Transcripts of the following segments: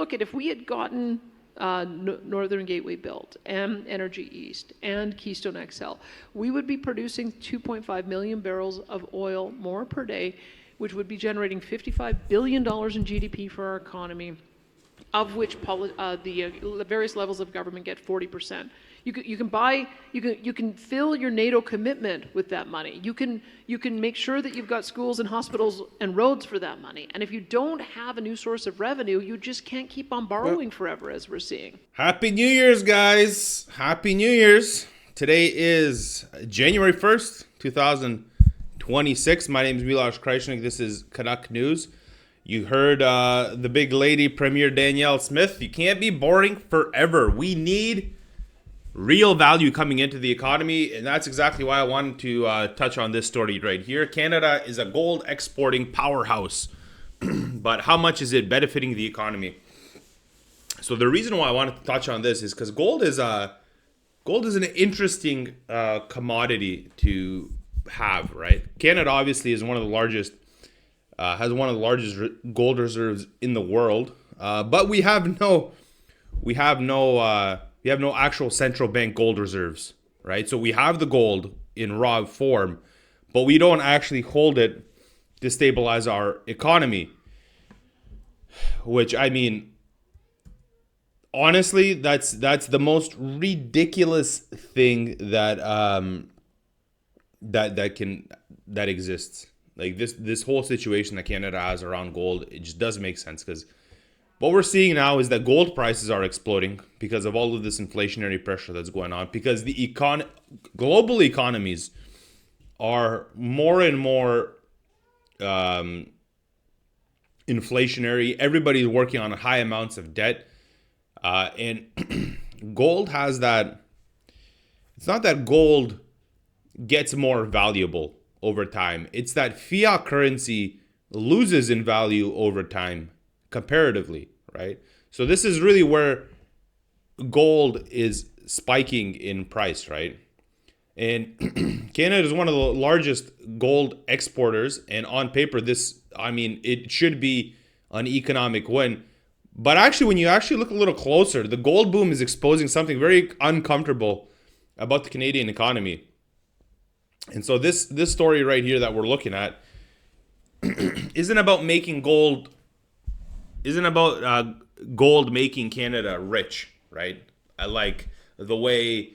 look at if we had gotten Northern Gateway built and Energy East and Keystone XL, we would be producing 2.5 million barrels of oil more per day, which would be generating $55 billion in GDP for our economy, of which the various levels of government get 40%. You can fill your NATO commitment with that money. You can make sure that you've got schools and hospitals and roads for that money. And if you don't have a new source of revenue, you just can't keep on borrowing forever, as we're seeing. Happy New Year's, guys. Happy New Year's. Today is January 1st, 2026. My name is Miloš Krajčnik. This is Canuck News. You heard the big lady, Premier Danielle Smith. You can't be boring forever. We need real value coming into the economy, and that's exactly why I wanted to touch on this story right here. Canada is a gold exporting powerhouse, but how much is it benefiting the economy? So the reason why I wanted to touch on this is because gold is an interesting commodity to have, right? Canada obviously is one of the largest, has one of the largest gold reserves in the world, but we have no actual central bank gold reserves, right? So we have the gold in raw form, but we don't actually hold it to stabilize our economy. Which, I mean, honestly, that's the most ridiculous thing that exists. Like this whole situation that Canada has around gold, it just doesn't make sense, because what we're seeing now is that gold prices are exploding because of all of this inflationary pressure that's going on, because the global economies are more and more inflationary. Everybody's working on high amounts of debt. And gold has that. It's not that gold gets more valuable over time. It's that fiat currency loses in value over time, comparatively, right? So this is really where gold is spiking in price, right? And Canada is one of the largest gold exporters, and on paper, it should be an economic win. But actually, when you actually look a little closer, the gold boom is exposing something very uncomfortable about the Canadian economy. And so this story right here that we're looking at isn't about gold making Canada rich, right? I like the way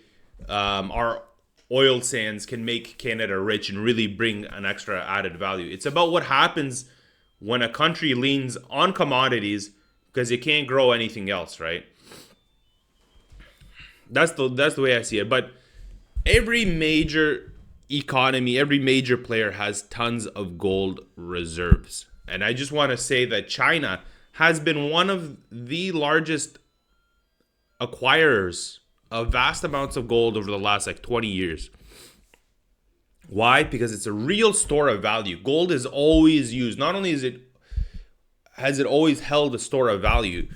our oil sands can make Canada rich and really bring an extra added value. It's about what happens when a country leans on commodities because it can't grow anything else, right? That's the way I see it. But every major economy, every major player has tons of gold reserves. And I just want to say that China has been one of the largest acquirers of vast amounts of gold over the last 20 years. Why? Because it's a real store of value. Gold is always used. Not only has it always held a store of value,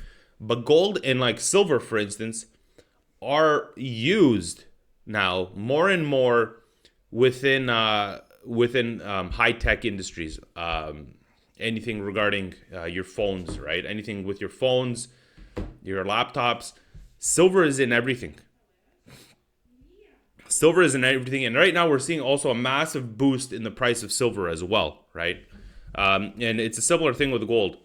but gold and silver, for instance, are used now more and more within high-tech industries. Anything regarding your phones, right? Anything with your phones, your laptops. Silver is in everything. Silver is in everything. And right now we're seeing also a massive boost in the price of silver as well, right? And it's a similar thing with gold.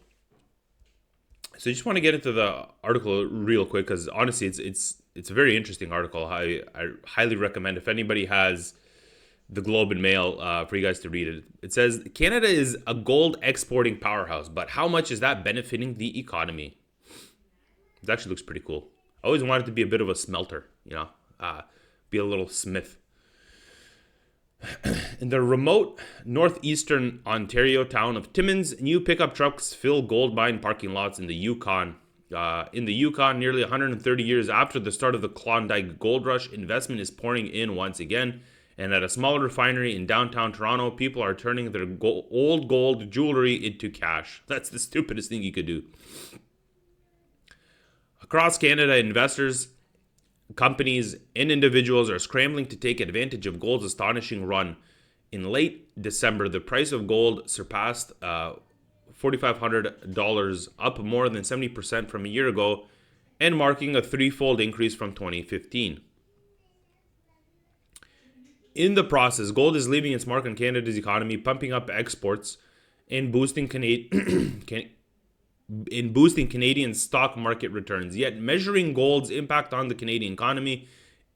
So I just want to get into the article real quick, because honestly, it's a very interesting article. I highly recommend, if anybody has the Globe and Mail, for you guys to read it. It says, Canada is a gold exporting powerhouse, but how much is that benefiting the economy? It actually looks pretty cool. I always wanted to be a bit of a smelter, be a little smith. In the remote northeastern Ontario town of Timmins, new pickup trucks fill gold mine parking lots in the Yukon. Nearly 130 years after the start of the Klondike Gold Rush, investment is pouring in once again. And at a small refinery in downtown Toronto, people are turning their old gold jewelry into cash. That's the stupidest thing you could do. Across Canada, investors, companies, and individuals are scrambling to take advantage of gold's astonishing run. In late December, the price of gold surpassed $4,000 $4,500, up more than 70% from a year ago, and marking a threefold increase from 2015. In the process, gold is leaving its mark on Canada's economy, pumping up exports and boosting Canadian stock market returns. Yet measuring gold's impact on the Canadian economy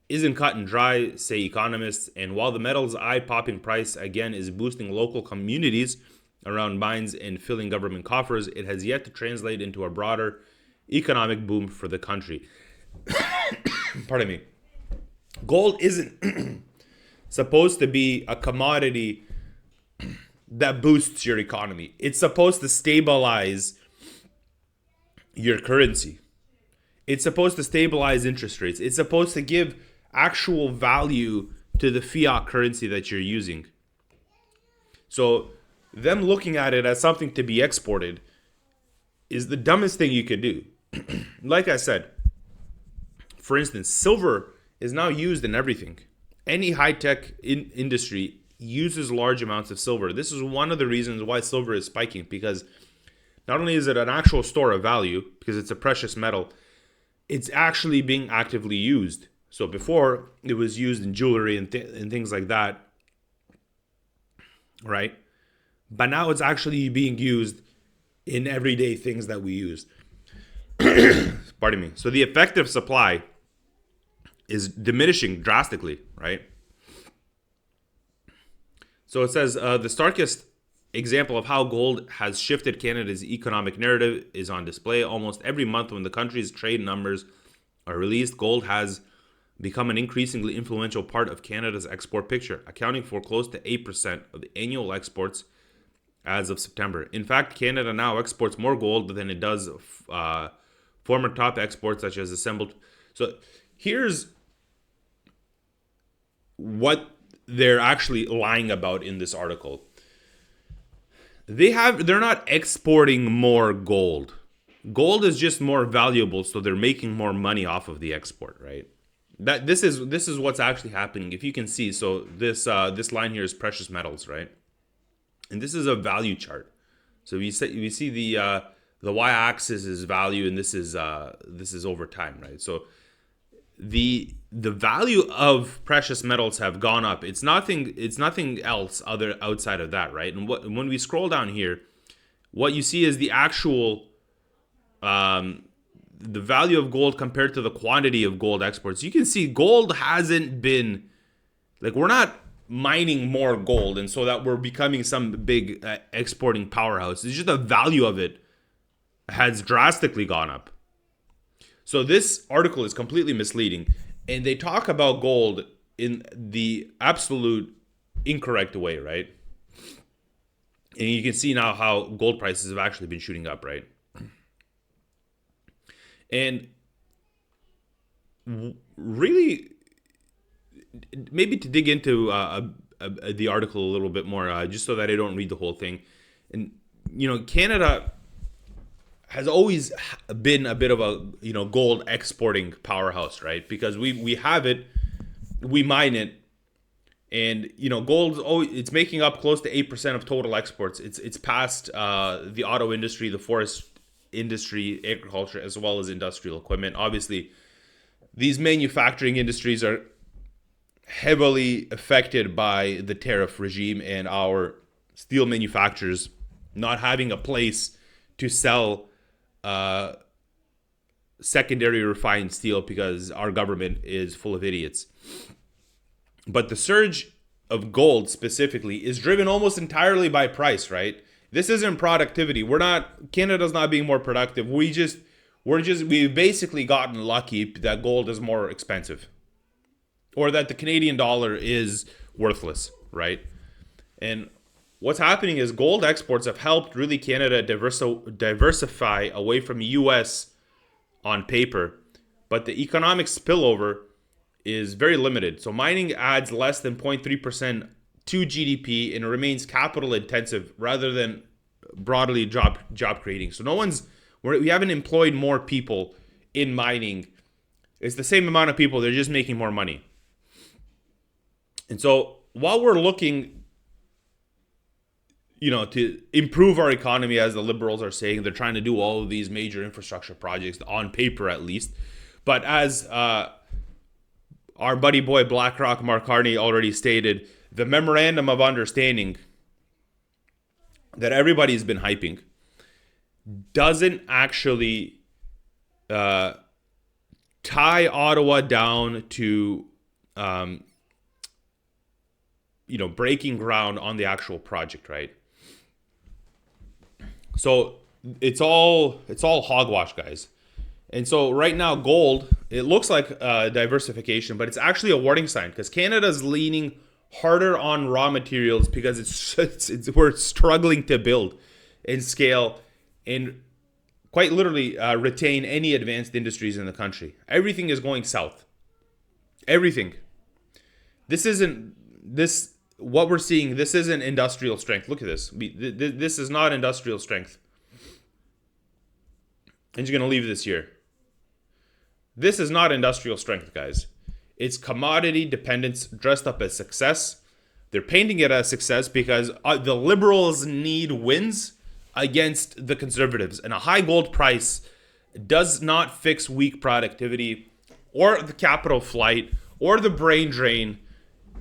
isn't cut and dry, say economists. And while the metal's eye-popping price again is boosting local communities around mines and filling government coffers, it has yet to translate into a broader economic boom for the country. Pardon me. Gold isn't supposed to be a commodity that boosts your economy. It's supposed to stabilize your currency. It's supposed to stabilize interest rates. It's supposed to give actual value to the fiat currency that you're using. So them looking at it as something to be exported is the dumbest thing you could do. Like I said, for instance, silver is now used in everything. Any high-tech industry uses large amounts of silver. This is one of the reasons why silver is spiking, because not only is it an actual store of value, because it's a precious metal, it's actually being actively used. So before, it was used in jewelry and things like that, right? But now it's actually being used in everyday things that we use. Pardon me. So the effective supply is diminishing drastically, right? So it says the starkest example of how gold has shifted Canada's economic narrative is on display. Almost every month when the country's trade numbers are released, gold has become an increasingly influential part of Canada's export picture, accounting for close to 8% of the annual exports as of September. In fact, Canada now exports more gold than it does former top exports such as assembled. So here's what they're actually lying about in this article. They're not exporting more gold. Gold is just more valuable, so they're making more money off of the export, right? This is what's actually happening. If you can see, so this line here is precious metals, right? And this is a value chart. So we see the y-axis is value, and this is over time, right? So the value of precious metals have gone up. It's nothing else outside of that, right? And when we scroll down here, what you see is the actual the value of gold compared to the quantity of gold exports. You can see gold hasn't been, like, we're not mining more gold and so that we're becoming some big exporting powerhouse. It's just the value of it has drastically gone up. So this article is completely misleading, and they talk about gold in the absolute incorrect way, right? And you can see now how gold prices have actually been shooting up, right? And really, maybe to dig into the article a little bit more, just so that I don't read the whole thing. And, Canada has always been a bit of a, gold exporting powerhouse, right? Because we have it, we mine it, and, gold's always, it's making up close to 8% of total exports. It's past the auto industry, the forest industry, agriculture, as well as industrial equipment. Obviously, these manufacturing industries are heavily affected by the tariff regime and our steel manufacturers not having a place to sell secondary refined steel because our government is full of idiots. But the surge of gold specifically is driven almost entirely by price, right? This isn't productivity. Canada's not being more productive. We've basically gotten lucky that gold is more expensive, or that the Canadian dollar is worthless, right? And what's happening is gold exports have helped really Canada diversify away from the U.S. on paper, but the economic spillover is very limited. So mining adds less than 0.3% to GDP and remains capital intensive rather than broadly job creating. So we haven't employed more people in mining. It's the same amount of people, they're just making more money. And so while we're looking, to improve our economy, as the liberals are saying. They're trying to do all of these major infrastructure projects, on paper at least. But as our buddy boy BlackRock Mark Carney already stated, the memorandum of understanding that everybody's been hyping doesn't actually tie Ottawa down to breaking ground on the actual project, right? So it's all hogwash, guys. And so right now, gold, it looks like diversification, but it's actually a warning sign, because Canada's leaning harder on raw materials because we're struggling to build and scale and quite literally retain any advanced industries in the country. Everything is going south. Everything. What we're seeing, this isn't industrial strength. Look at this. This is not industrial strength. And you're going to leave this here. This is not industrial strength, guys. It's commodity dependence dressed up as success. They're painting it as success because the liberals need wins against the conservatives. And a high gold price does not fix weak productivity or the capital flight or the brain drain.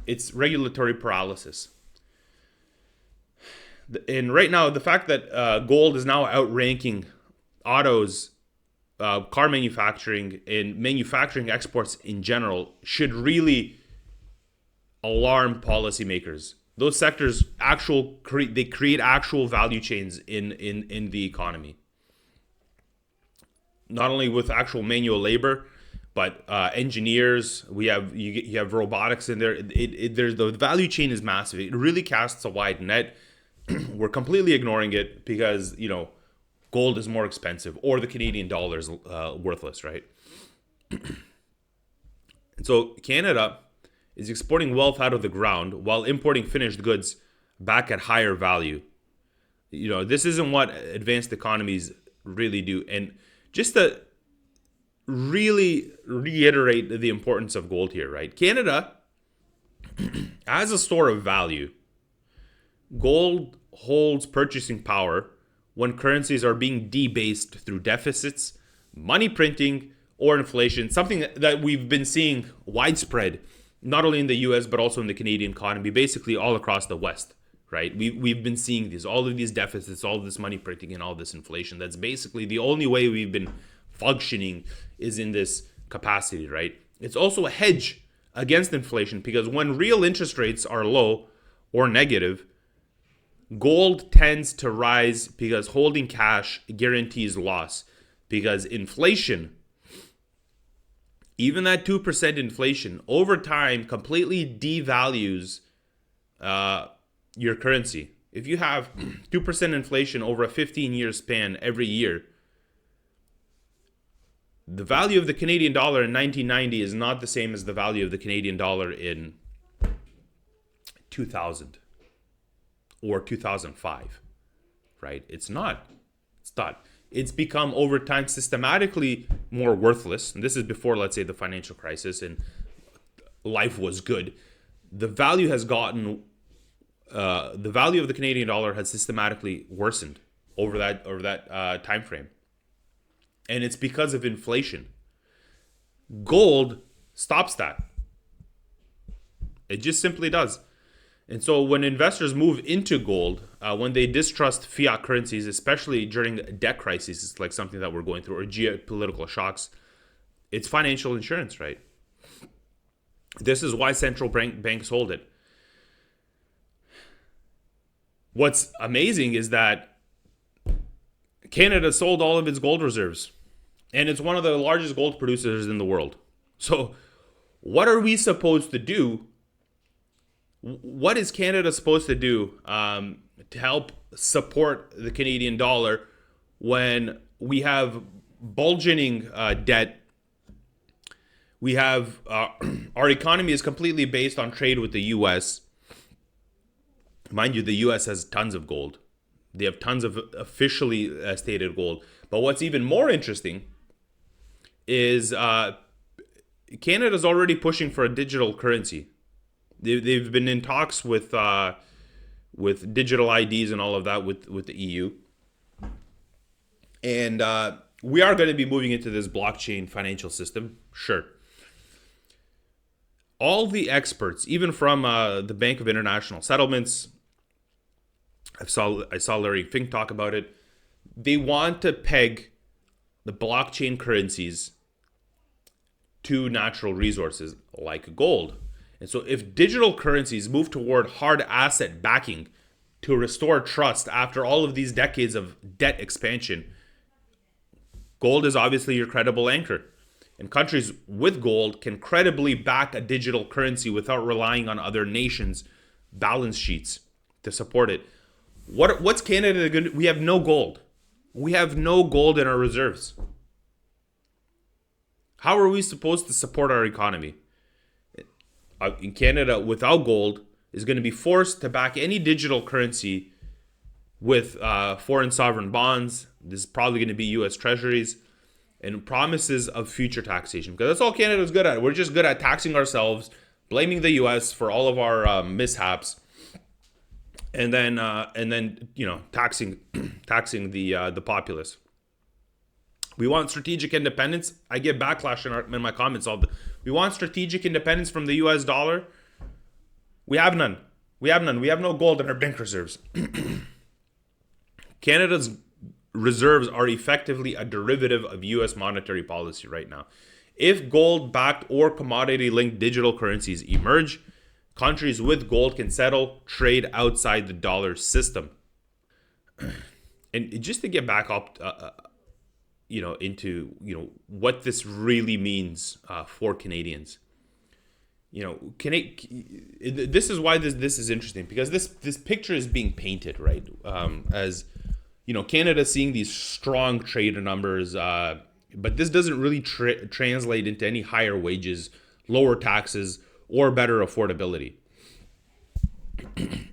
It's regulatory paralysis. And right now, the fact that gold is now outranking autos, car manufacturing, and manufacturing exports in general should really alarm policymakers. Those sectors they create actual value chains in the economy. Not only with actual manual labor, but engineers. You have robotics in there. The value chain is massive. It really casts a wide net. We're completely ignoring it because gold is more expensive, or the Canadian dollar is worthless, right? And so Canada is exporting wealth out of the ground while importing finished goods back at higher value. This isn't what advanced economies really do. And just to really reiterate the importance of gold here, right? Canada, as a store of value, gold holds purchasing power when currencies are being debased through deficits, money printing, or inflation, something that we've been seeing widespread, not only in the US, but also in the Canadian economy, basically all across the West, right? We've been seeing all of these deficits, all of this money printing, and all this inflation. That's basically the only way we've been functioning is in this capacity, right? It's also a hedge against inflation, because when real interest rates are low or negative, gold tends to rise because holding cash guarantees loss. Because inflation, even that 2% inflation, over time completely devalues your currency. If you have 2% inflation over a 15-year span every year, the value of the Canadian dollar in 1990 is not the same as the value of the Canadian dollar in 2000 or 2005, right? It's not. It's become over time systematically more worthless. And this is before, let's say, the financial crisis and life was good. The value has gotten, the value of the Canadian dollar has systematically worsened over that time frame. And it's because of inflation. Gold stops that. It just simply does. And so when investors move into gold, when they distrust fiat currencies, especially during debt crises, like something that we're going through, or geopolitical shocks, it's financial insurance, right? This is why central banks hold it. What's amazing is that Canada sold all of its gold reserves, and it's one of the largest gold producers in the world. So what are we supposed to do? What is Canada supposed to do to help support the Canadian dollar when we have bulging debt? We have our economy is completely based on trade with the U.S. Mind you, the U.S. has tons of gold. They have tons of officially stated gold. But what's even more interesting is Canada's already pushing for a digital currency. They've been in talks with with digital IDs and all of that with the EU. And we are going to be moving into this blockchain financial system, sure. All the experts, even from the Bank of International Settlements, I saw Larry Fink talk about it. They want to peg the blockchain currencies to natural resources like gold. And so if digital currencies move toward hard asset backing to restore trust after all of these decades of debt expansion, gold is obviously your credible anchor. And countries with gold can credibly back a digital currency without relying on other nations' balance sheets to support it. What's Canada going to do? We have no gold. We have no gold in our reserves. How are we supposed to support our economy? In Canada, without gold, is going to be forced to back any digital currency with foreign sovereign bonds. This is probably going to be U.S. treasuries and promises of future taxation, because that's all Canada's good at. We're just good at taxing ourselves, blaming the U.S. for all of our mishaps, and then taxing the populace. We want strategic independence. I get backlash in my comments. We want strategic independence from the U.S. dollar. We have none. We have no gold in our bank reserves. Canada's reserves are effectively a derivative of U.S. monetary policy right now. If gold-backed or commodity-linked digital currencies emerge, countries with gold can settle trade outside the dollar system. And just to get back up, into what this really means for Canadians. This is why this is interesting, because this picture is being painted, right, as Canada seeing these strong trade numbers, but this doesn't really translate into any higher wages, lower taxes, or better affordability.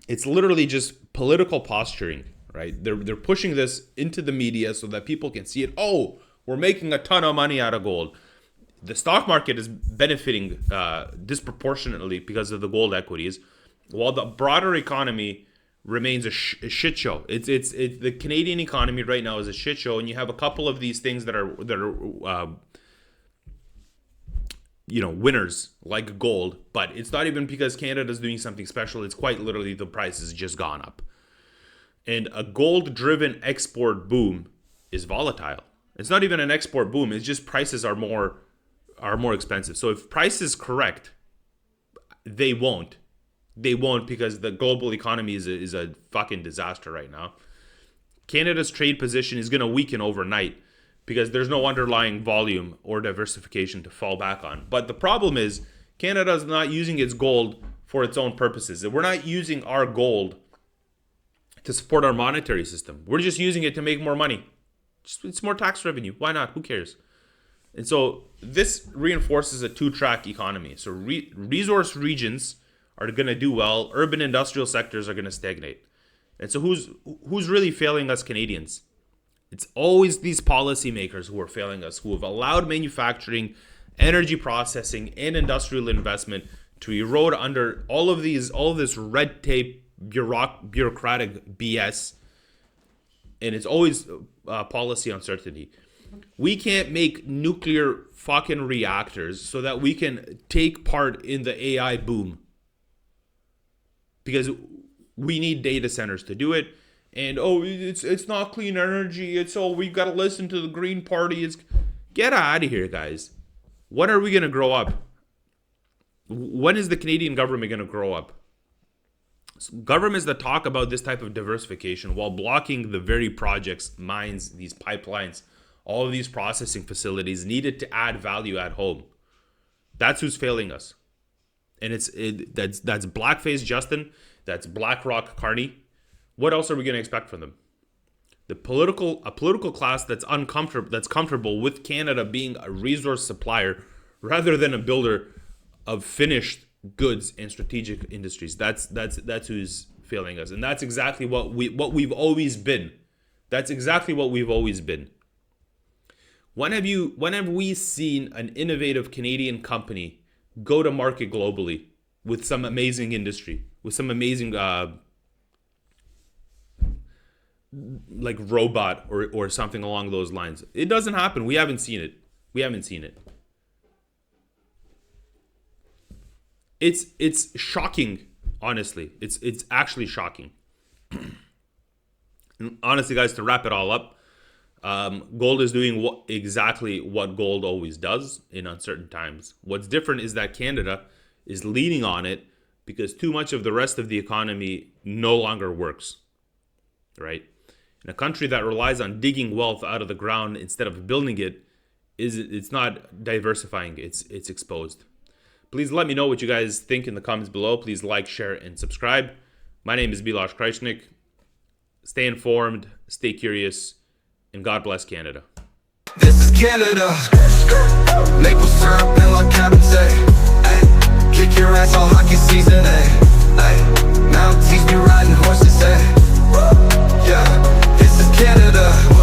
It's literally just political posturing, right? They're pushing this into the media so that people can see it. Oh, we're making a ton of money out of gold. The stock market is benefiting disproportionately because of the gold equities, while the broader economy remains a shit show. It's the Canadian economy right now is a shit show, and you have a couple of these things that are winners like gold, but it's not even because Canada's doing something special. It's quite literally the price has just gone up, and a gold-driven export boom is volatile. It's not even an export boom. It's just prices are more expensive. So if price is correct, they won't because the global economy is a fucking disaster right now. Canada's trade position is going to weaken overnight because there's no underlying volume or diversification to fall back on. But the problem is Canada is not using its gold for its own purposes. We're not using our gold to support our monetary system. We're just using it to make more money. It's more tax revenue. Why not? Who cares? And so this reinforces a two-track economy. So resource regions are going to do well. Urban industrial sectors are going to stagnate. And so who's really failing us Canadians? It's always these policymakers who are failing us, who have allowed manufacturing, energy processing, and industrial investment to erode under all of this red tape, bureaucratic BS. And it's always policy uncertainty. We can't make nuclear fucking reactors so that we can take part in the AI boom, because we need data centers to do it. And it's not clean energy. We've got to listen to the Green Party. Get out of here, guys. When are we gonna grow up? When is the Canadian government gonna grow up? Governments that talk about this type of diversification while blocking the very projects, mines, these pipelines, all of these processing facilities needed to add value at home. That's who's failing us. And that's Blackface Justin, that's BlackRock Carney. What else are we going to expect from them? A political class that's comfortable with Canada being a resource supplier rather than a builder of finished goods and strategic industries. That's who's failing us, and that's exactly what we've always been. That's exactly what we've always been. When have we seen an innovative Canadian company go to market globally with some amazing industry, with some amazing like robot or something along those lines. It doesn't happen. We haven't seen it. It's shocking, honestly. It's actually shocking. And honestly, guys, to wrap it all up, gold is doing exactly what gold always does in uncertain times. What's different is that Canada is leaning on it because too much of the rest of the economy no longer works, right? In a country that relies on digging wealth out of the ground instead of building it, it's not diversifying, it's exposed. Please let me know what you guys think in the comments below. Please like, share, and subscribe. My name is Miloš Krajčnik. Stay informed, stay curious, and God bless Canada. This is Canada. Maple syrup and like Cabernet. Ay, kick your ass all hockey season. Ay, now teach me riding horses. Ay, yeah, this is Canada.